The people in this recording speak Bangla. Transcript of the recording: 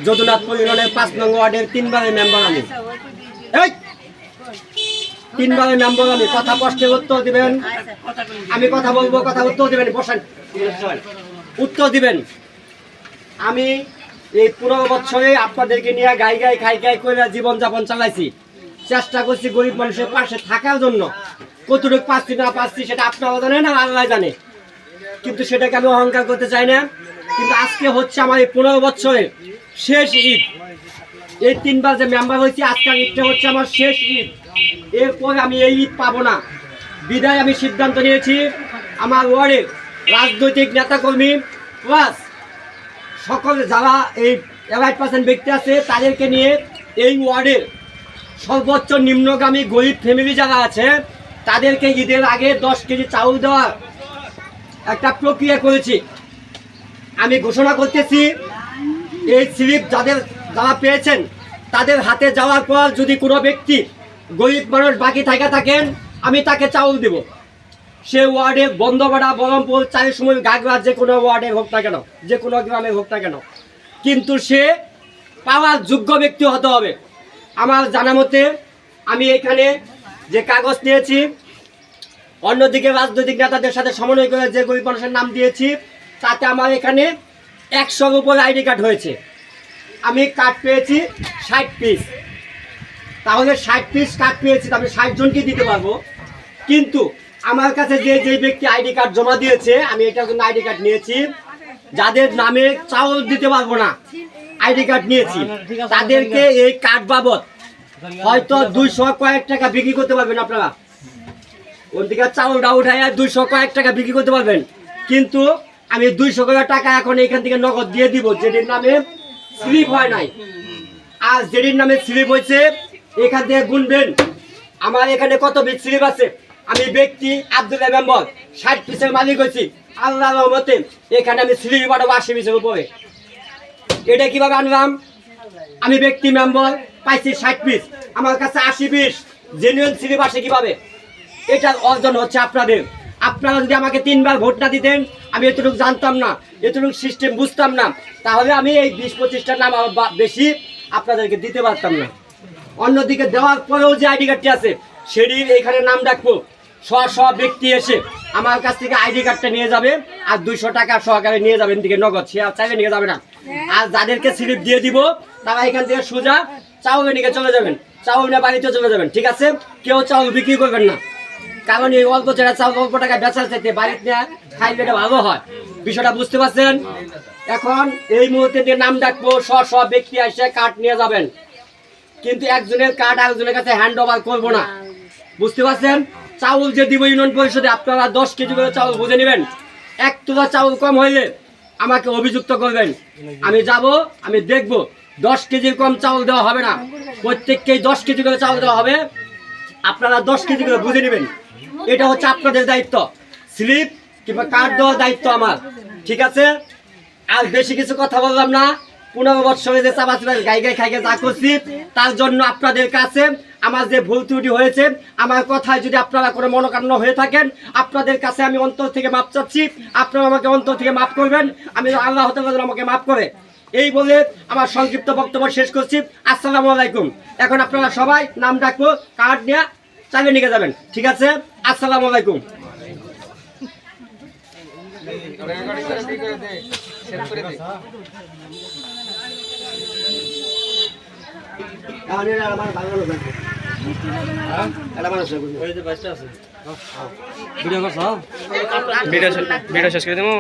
যদুনাথপুর ইউনিয়নের 5 নং ওয়ার্ডের 3 বারের মেম্বার আমি। এই 3 বারের মেম্বার আমি। কথা প্রশ্নের উত্তর দিবেন। আমি কথা বলবো, কথা উত্তর দিবেন। বসেন, উত্তর দিবেন। আমি এই 15 বছরে আপনাদেরকে নিয়ে গাই খাই করে জীবনযাপন চালাইছি। চেষ্টা করছি গরিব মানুষের পাশে থাকার জন্য। কতটুকু পাচ্ছি না পাচ্ছি সেটা আপনারা জানেন আর আল্লাহ জানে, কিন্তু সেটাকে আমি অহংকার করতে চাই না। কিন্তু আজকে হচ্ছে আমার এই 15 বছরের শেষ ঈদ। এই 3 বার যে মেম্বার হয়েছি, আজকের ঈদটা হচ্ছে আমার শেষ ঈদ। এরপরে আমি এই ঈদ পাবো না, বিদায় আমি সিদ্ধান্ত নিয়েছি। আমার ওয়ার্ডের রাজনৈতিক নেতাকর্মী প্লাস সকল যারা এই এলাইট পার্সেন্ট ব্যক্তি আছে তাদেরকে নিয়ে এই ওয়ার্ডের সর্বোচ্চ নিম্নগামী গরিব ফ্যামিলি যারা আছে তাদেরকে ঈদের আগে 10 কেজি চাউল দেওয়ার একটা প্রক্রিয়া করেছি। আমি ঘোষণা করতেছি, এই স্লিপ যারা পেয়েছেন তাদের হাতে যাওয়ার পর যদি কোনো ব্যক্তি গরিব মানুষ বাকি থাকেন, আমি তাকে চাউল দেব। সে ওয়ার্ডে বন্ধপাড়া, বহরমপুর, চারিসমুল, গাগড়া, যে কোনো ওয়ার্ডে হোক না কেন, যে কোনো গ্রামে হোক না কেন, কিন্তু সে পাওয়ার যোগ্য ব্যক্তি হতে হবে। আমার জানা মতে আমি এখানে যে কাগজ নিয়েছি, অন্যদিকে রাজনৈতিক নেতাদের সাথে সমন্বয় করে যে গরিব মানুষের নাম দিয়েছি, তাতে আমার এখানে 100-র উপরে আইডি কার্ড হয়েছে। আমি কার্ড পেয়েছি 60 পিস। তাহলে 60 পিস কার্ড পেয়েছি, আমি 60 জনকে দিতে পারবো। কিন্তু আমার কাছে যে ব্যক্তি আইডি কার্ড জমা দিয়েছে, আমি এটার জন্য আইডি কার্ড নিয়েছি, যাদের নামে চাউল দিতে পারবো না আইডি কার্ড নিয়েছি, তাদেরকে এই কার্ড বাবদ হয়তো 200 কয়েক টাকা বিক্রি করতে পারবেন। আপনারা ওর দিকে চাউলটা উঠায় 200 কয়েক টাকা বিক্রি করতে পারবেন, কিন্তু আমি 200 টাকা এখন এখান থেকে নগদ দিয়ে দিব, যেটির নামে স্লিপ হয় নাই। আর যেটির নামে স্লিপ হয়েছে এখান থেকে গুনবেন আমার এখানে কত পিস স্লিপ আছে। আমি ব্যক্তি আব্দুল্লাহ মেম্বার 60 পিসের মালিক হয়েছি। আল্লাহর রহমতে এখানে আমি স্লিপ পাঠাবো 80 পিসের উপরে। এটা কিভাবে আনলাম? আমি ব্যক্তি মেম্বার পাইছি 60 পিস, আমার কাছে 80 পিস জেনুইন স্লিপ আসে কিভাবে? এটার অর্জন হচ্ছে আপনাদের। আপনারা যদি আমাকে 3 বার ভোট না দিতেন, আমি এতটুকু জানতাম না, এতটুকু সিস্টেম বুঝতাম না, তাহলে আমি এই 20-25টার নাম বেশি আপনাদেরকে দিতে পারতাম না। অন্যদিকে দেওয়ার পরেও যে আইডি কার্ডটি আছে সেটির এখানে নাম ডাকবো, সব ব্যক্তি এসে আমার কাছ থেকে আইডি কার্ডটা নিয়ে যাবে আর 200 টাকা সহকারে নিয়ে যাবেন দিকে নগদ, সে আর চাইলে নিয়ে যাবে না। আর যাদেরকে স্লিপ দিয়ে দিব তারা এখান থেকে সোজা চাউল নিয়ে চলে যাবেন, চাউল নিয়ে বাড়িতে চলে যাবেন। ঠিক আছে? কেউ চাউল বিক্রি করবেন না, কারণ এই অল্প চেরা চাউল অল্প টাকা বেচার চাইতে বাড়িতে খাইলে এটা ভালো হয়। বিষয়টা বুঝতে পারছেন? এখন এই মুহূর্তে যে নাম ডাকবো সব ব্যক্তি এসে কার্ড নিয়ে যাবেন, কিন্তু একজনের কার্ড আরেকজনের কাছে হ্যান্ড ওভার করবো না। বুঝতে পারছেন? চাউল যে দিব ইউনিয়ন পরিষদে, আপনারা 10 কেজি করে চাউল বুঝে নেবেন। 1 তোলা চাউল কম হইলে আমাকে অভিযুক্ত করবেন। আমি যাব, আমি দেখব 10 কেজির কম চাউল দেওয়া হবে না, প্রত্যেককেই 10 কেজি করে চাউল দেওয়া হবে। আপনারা 10 কেজি করে বুঝে নেবেন। এটা হচ্ছে আপনাদের দায়িত্ব। স্লিপ কিংবা কার্ড দেওয়ার দায়িত্ব আমার। ঠিক আছে? আর বেশি কিছু কথা বললাম না। 15 বছরে যে চাপাচাপি গাই খাই যা করছি, তার জন্য আপনাদের কাছে আমার যে ভুল ত্রুটি হয়েছে, আমার কথায় যদি আপনারা কোনো মনোকামনা হয়ে থাকেন, আপনাদের কাছে আমি অন্তর থেকে মাপ চাচ্ছি। আপনারা আমাকে অন্তর থেকে মাফ করবেন। আমি আল্লাহ হতে পারে আমাকে মাফ করে। এই বলে আমার সংক্ষিপ্ত বক্তব্য শেষ করছি। আসসালামু আলাইকুম। এখন আপনারা সবাই নাম ডাকবো, কার্ড নিয়ে চালিয়ে নিয়ে যাবেন। ঠিক আছে? আসসালামু আলাইকুম। ভিডিও শেষ করে দেবো।